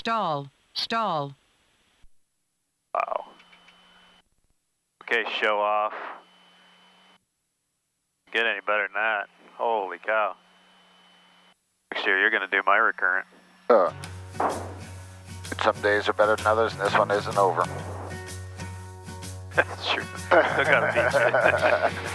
Stall. Stall. Wow. Okay, show off. Get any better than that. Holy cow. Next year you're going to do my recurrent. Some days are better than others, and this one isn't over. That's true. Still got to beat you.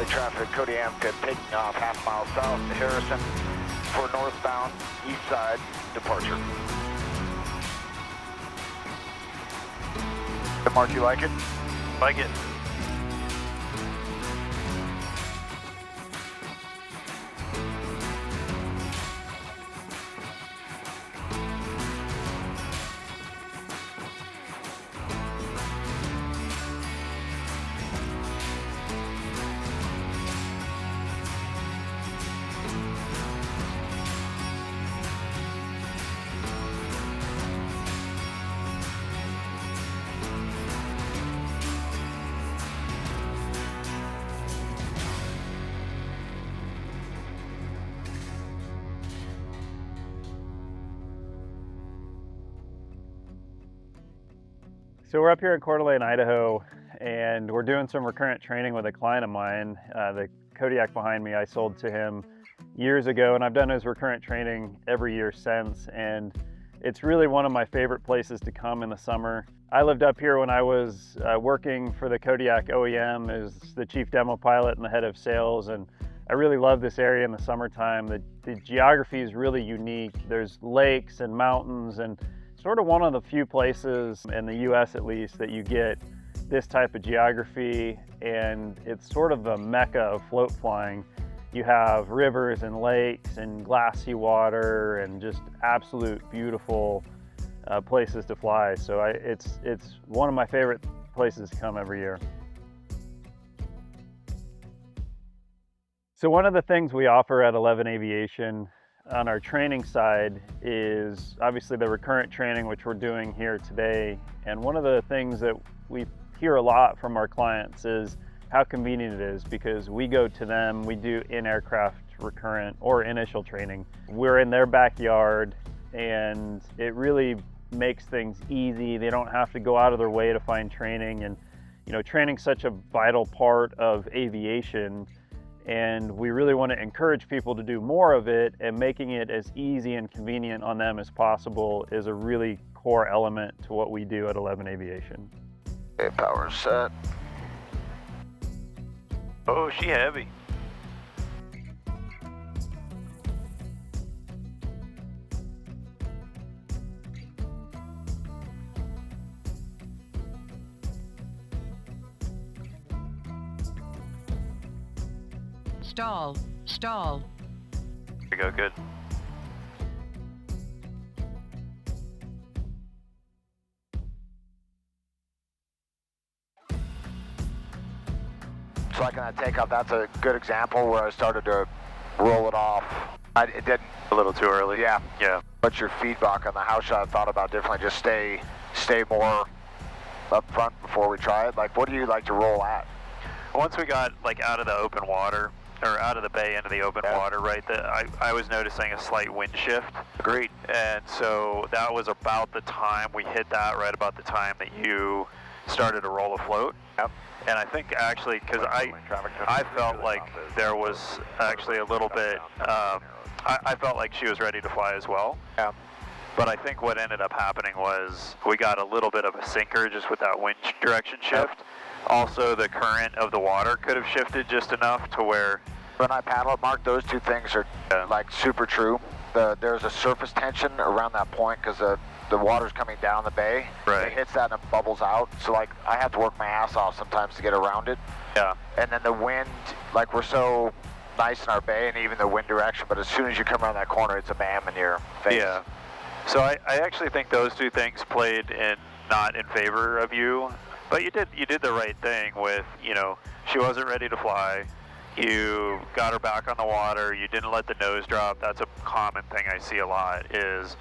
Traffic, Kodiak taking off half-mile south to Harrison for northbound east side departure. Mark, you like it? Like it. So we're up here in Coeur d'Alene, Idaho, and we're doing some recurrent training with a client of mine. The Kodiak behind me, I sold to him years ago, and I've done his recurrent training every year since, and it's really one of my favorite places to come in the summer. I lived up here when I was working for the Kodiak OEM as the chief demo pilot and the head of sales, and I really love this area in the summertime. The geography is really unique. There's lakes and mountains, and sort of one of the few places in the US at least that you get this type of geography, and it's sort of the mecca of float flying. You have rivers and lakes and glassy water and just absolute beautiful places to fly. So it's one of my favorite places to come every year. So one of the things we offer at 11 Aviation on our training side is obviously the recurrent training, which we're doing here today. And one of the things that we hear a lot from our clients is how convenient it is, because we go to them, we do in-aircraft recurrent or initial training. We're in their backyard, and it really makes things easy. They don't have to go out of their way to find training. And you know, training's such a vital part of aviation, and we really want to encourage people to do more of it, and making it as easy and convenient on them as possible is a really core element to what we do at 11 Aviation. Okay, power set. Oh, she heavy. Stall. Stall. There you go, good. So like on that takeoff, that's a good example where I started to roll it off. It didn't. A little too early. Yeah. Yeah. What's your feedback on the house shot? I thought about differently. Just stay more up front before we try it. Like, what do you like to roll at? once we got like out of the open water, or out of the bay into the open water, right, I was noticing a slight wind shift. Agreed. And so that was about the time we hit that, right about the time that you started to roll afloat. Yep. And I think actually, because I felt like there was actually a little bit, I felt like she was ready to fly as well. Yeah. But I think what ended up happening was we got a little bit of a sinker just with that wind direction shift. Also, the current of the water could have shifted just enough to where... When I paddle, Mark, those two things are like super true. There's a surface tension around that point because the water's coming down the bay. Right. It hits that and it bubbles out. So like I have to work my ass off sometimes to get around it. Yeah. And then the wind, like we're so nice in our bay and even the wind direction, but as soon as you come around that corner, it's a bam in your face. Yeah. So I actually think those two things played not in favor of you, but you did the right thing with, you know, she wasn't ready to fly. You got her back on the water. You didn't let the nose drop. That's a common thing I see a lot is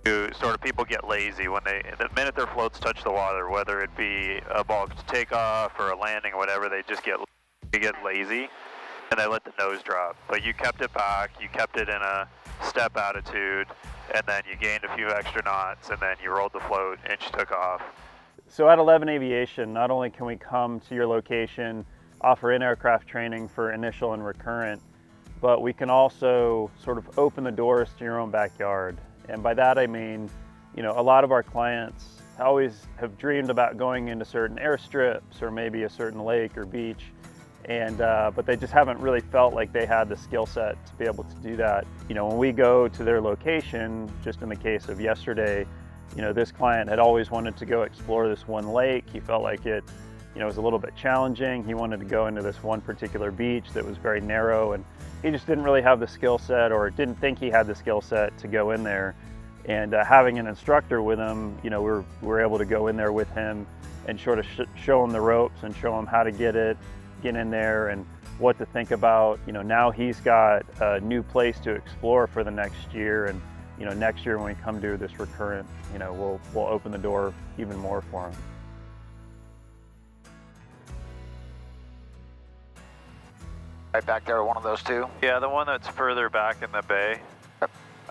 you sort of people get lazy when the minute their floats touch the water, whether it be a bulked takeoff or a landing or whatever, they get lazy and they let the nose drop. But you kept it back. You kept it in a step attitude, and then you gained a few extra knots, and then you rolled the float and she took off. So at 11 Aviation, not only can we come to your location, offer in-aircraft training for initial and recurrent, but we can also sort of open the doors to your own backyard. And by that I mean, you know, a lot of our clients always have dreamed about going into certain airstrips or maybe a certain lake or beach, and but they just haven't really felt like they had the skill set to be able to do that. You know, when we go to their location, just in the case of yesterday, you know, this client had always wanted to go explore this one lake. He felt like it, you know, was a little bit challenging. He wanted to go into this one particular beach that was very narrow, and he just didn't really have the skill set, or didn't think he had the skill set to go in there. And having an instructor with him, you know, we're able to go in there with him and sort of show him the ropes and show him how to get in there and what to think about. You know, now he's got a new place to explore for the next year, and you know, next year when we come to this recurrent, you know, we'll open the door even more for him. Right back there, one of those two? Yeah, the one that's further back in the bay,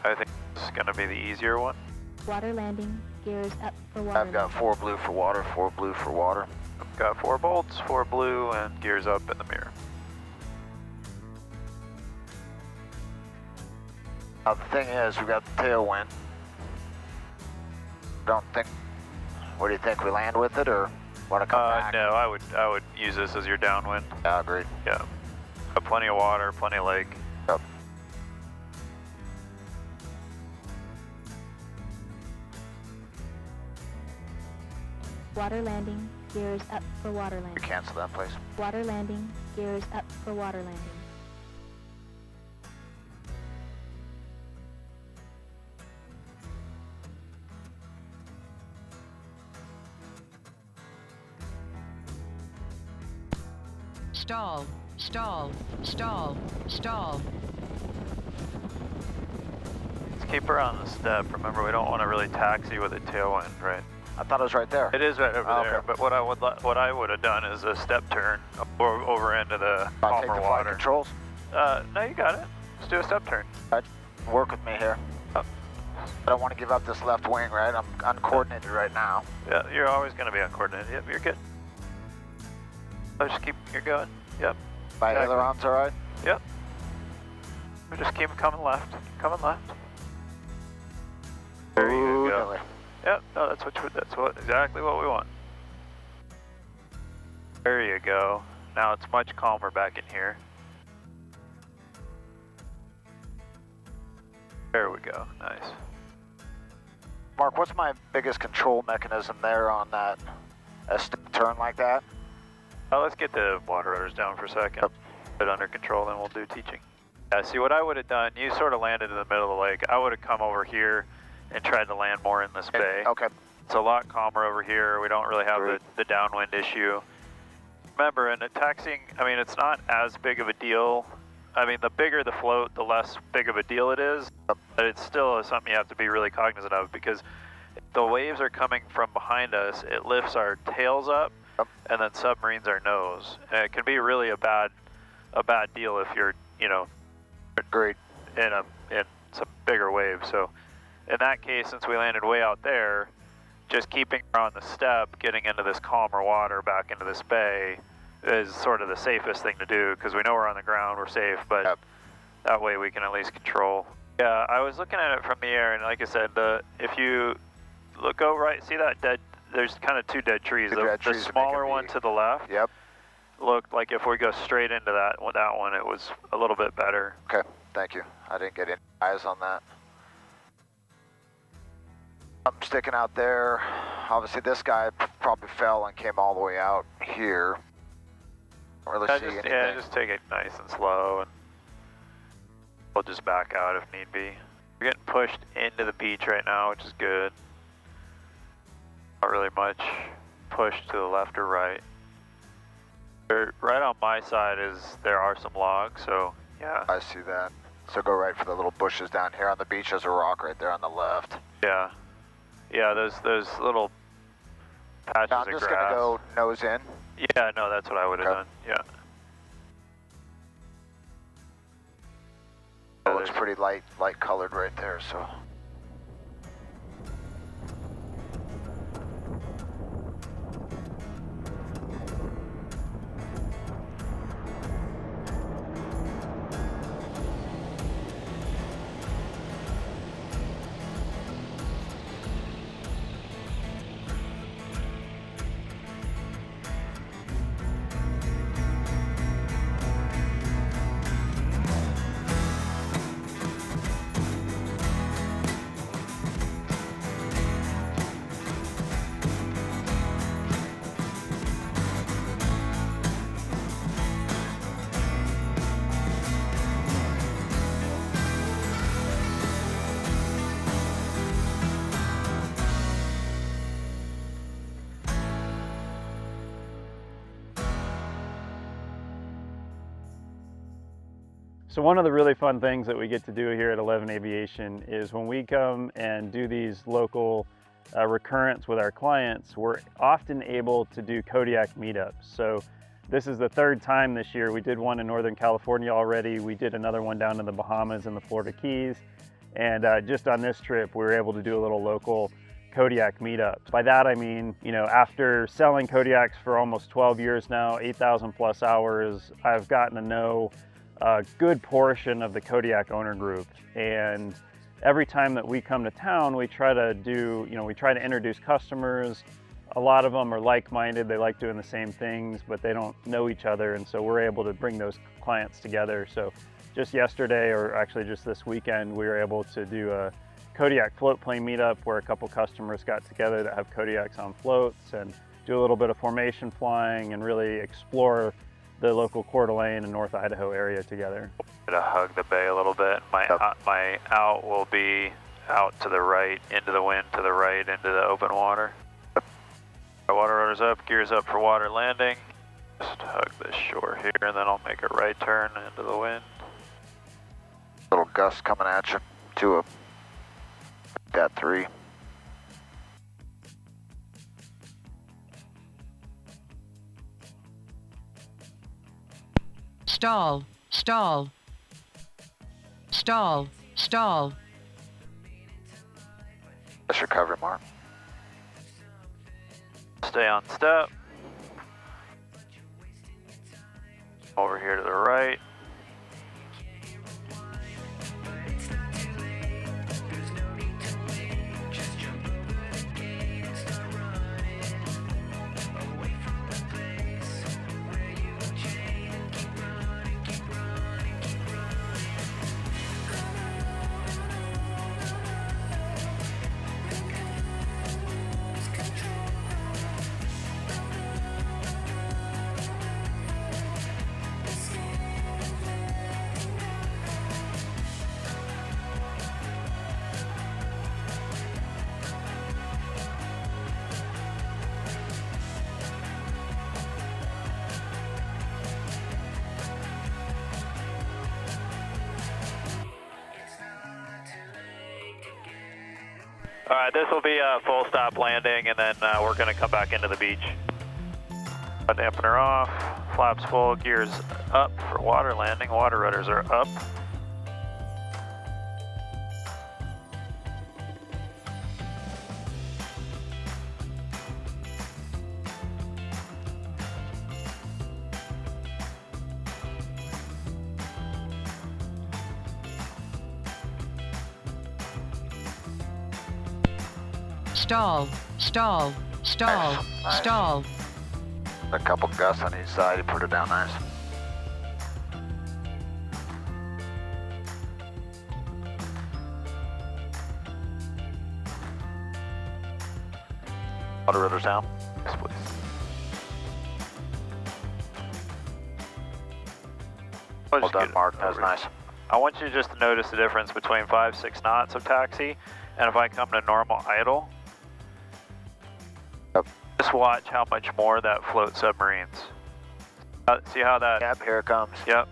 I think it's going to be the easier one. Water landing, gears up for water. I've got 4 blue for water, 4 blue for water. I've got 4 bolts, 4 blue, and gears up in the mirror. Now the thing is, we've got the tailwind. What do you think, we land with it or want to come back? No, I would use this as your downwind. Yeah, agreed. Yeah. Got plenty of water, plenty of lake. Yep. Water landing, gears up for water landing. Cancel that, please. Water landing, gears up for water landing. Stall, stall, stall, stall. Let's keep her on the step. Remember, we don't want to really taxi with a tailwind, right? I thought it was right there. It is right over there, Okay. but what I would have done is a step turn over into the I'll take calmer the flight water. controls. No, you got it. Let's do a step turn. Work with me here. Oh. I don't want to give up this left wing, right? I'm uncoordinated right now. Yeah, you're always going to be uncoordinated. Yep, you're good. Oh, just keep, you're going. Yep. My Exactly. ailerons all right? Yep. We just keep coming left. Coming left. There you go. Really? Yep. No, that's exactly what we want. There you go. Now it's much calmer back in here. There we go. Nice. Mark, what's my biggest control mechanism there on that a step turn like that? Let's get the water rudders down for a second. Put it under control, then we'll do teaching. Yeah, see what I would have done, you sort of landed in the middle of the lake. I would have come over here and tried to land more in this bay. Okay. It's a lot calmer over here. We don't really have the downwind issue. Remember, in a taxiing, I mean, it's not as big of a deal. I mean, the bigger the float, the less big of a deal it is. But it's still something you have to be really cognizant of, because if the waves are coming from behind us, it lifts our tails up, Yep. and then submarines are nose. And it can be really a bad deal if you're, you know, Great. in some bigger waves. So in that case, since we landed way out there, just keeping her on the step, getting into this calmer water back into this bay is sort of the safest thing to do, because we know we're on the ground, we're safe, but Yep. that way we can at least control. Yeah, I was looking at it from the air, and like I said, if you look over, right, see that dead, there's kind of two dead trees. Two dead The trees smaller making one the- to the left Yep. looked like if we go straight into that one, it was a little bit better. Okay, thank you. I didn't get any eyes on that. I'm sticking out there. Obviously, this guy probably fell and came all the way out here. Don't really see anything. Yeah, just take it nice and slow, and we'll just back out if need be. We're getting pushed into the beach right now, which is good. Not really much push to the left or right. Right on my side there are some logs, so yeah. I see that. So go right for the little bushes down here on the beach. There's a rock right there on the left. Yeah. Yeah, those little patches Now of I'm grass. just gonna go nose in. Yeah, no, that's what I would have Okay. done. Yeah. It looks pretty light colored right there, so. So one of the really fun things that we get to do here at 11 Aviation is when we come and do these local recurrents with our clients, we're often able to do Kodiak meetups. So this is the third time this year. We did one in Northern California already. We did another one down in the Bahamas and the Florida Keys. And just on this trip, we were able to do a little local Kodiak meetup. By that I mean, you know, after selling Kodiaks for almost 12 years now, 8,000 plus hours, I've gotten to know a good portion of the Kodiak owner group. And every time that we come to town, we try to do, you know, we try to introduce customers. A lot of them are like-minded, they like doing the same things, but they don't know each other. And so we're able to bring those clients together. So just yesterday, or actually just this weekend, we were able to do a Kodiak Floatplane Meetup where a couple customers got together that have Kodiaks on floats and do a little bit of formation flying and really explore the local Coeur d'Alene and North Idaho area together. To hug the bay a little bit. My out will be out to the right, into the wind to the right, into the open water. Water rudder's up, gears up for water landing. Just hug this shore here, and then I'll make a right turn into the wind. Little gust coming at you to a Cat 3. Stall, stall. Stall, stall. That's recovery, Mark. Stay on step. Over here to the right. All right, this will be a full stop landing, and then we're going to come back into the beach. Dampener off, flaps full, gears up for water landing, water rudders are up. Stall, stall, stall, Nice. stall. A couple gusts on each side, you put it down nice. Water rudders down. Yes, please. Well done, Mark. That was nice. I want you just to notice the difference between 5-6 knots of taxi and if I come to normal idle. Yep. Just watch how much more that floats submarines. See how that? Yep, here it comes. Yep.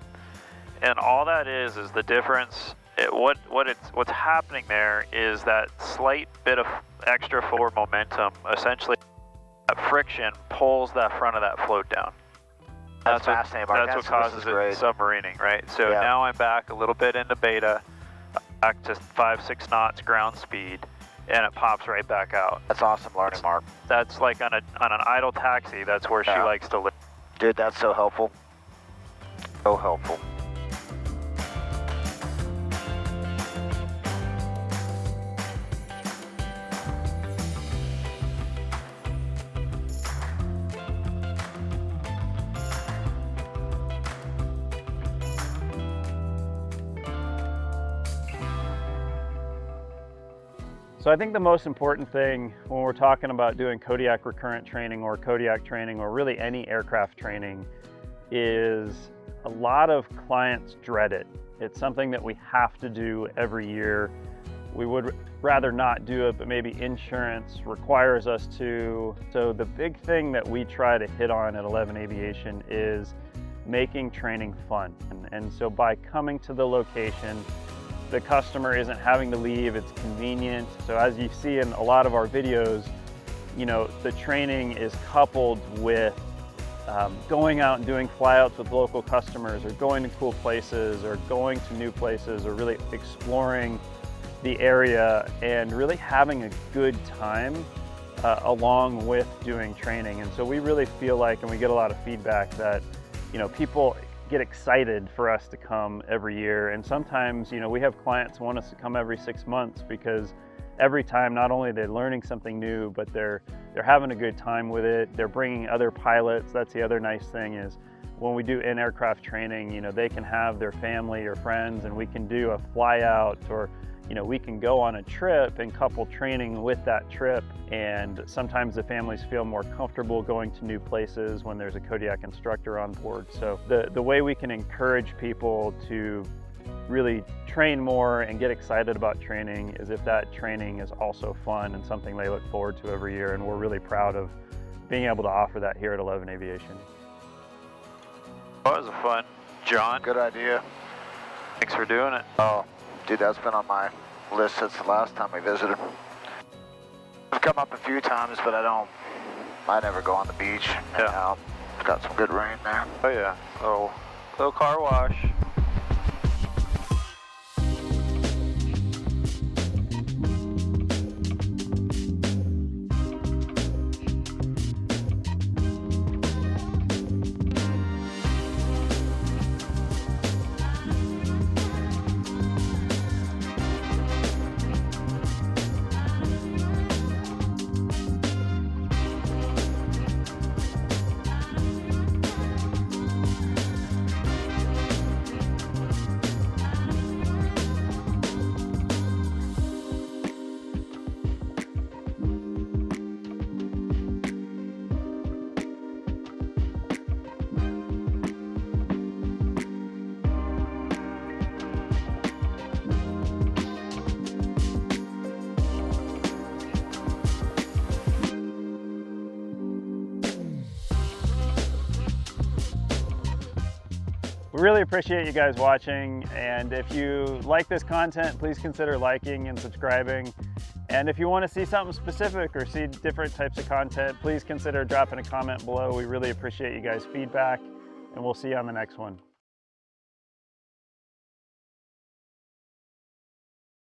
And all that is the difference. What's happening there is that slight bit of extra forward momentum. Essentially, that friction pulls that front of that float down. That's fascinating, Mark. That's what causes it submarining, right? So yeah. Now I'm back a little bit into beta, back to 5-6 knots ground speed, and it pops right back out. That's awesome learning, Mark. That's like on an idle taxi. That's where she likes to live. Dude, that's so helpful. So helpful. So I think the most important thing when we're talking about doing Kodiak recurrent training or Kodiak training or really any aircraft training is a lot of clients dread it. It's something that we have to do every year. We would rather not do it, but maybe insurance requires us to. So the big thing that we try to hit on at 11 Aviation is making training fun. And so by coming to the location, the customer isn't having to leave, it's convenient. So as you see in a lot of our videos, you know, the training is coupled with going out and doing flyouts with local customers or going to cool places or going to new places or really exploring the area and really having a good time along with doing training. And so we really feel like, and we get a lot of feedback that, you know, people get excited for us to come every year. And sometimes, you know, we have clients who want us to come every 6 months because every time, not only they're learning something new, but they're having a good time with it. They're bringing other pilots. That's the other nice thing is when we do in-aircraft training, you know, they can have their family or friends and we can do a fly out, or, you know, we can go on a trip and couple training with that trip. And sometimes the families feel more comfortable going to new places when there's a Kodiak instructor on board. So the way we can encourage people to really train more and get excited about training is if that training is also fun and something they look forward to every year. And we're really proud of being able to offer that here at 11 Aviation. That was fun, John. Good idea. Thanks for doing it. Oh, dude, that's been on my list since the last time we visited. I've come up a few times, but I never go on the beach. Yeah. It's got some good rain there. Oh yeah. Oh, little car wash. We really appreciate you guys watching, and if you like this content, please consider liking and subscribing. And if you want to see something specific or see different types of content, please consider dropping a comment below. We really appreciate you guys' feedback, and we'll see you on the next one.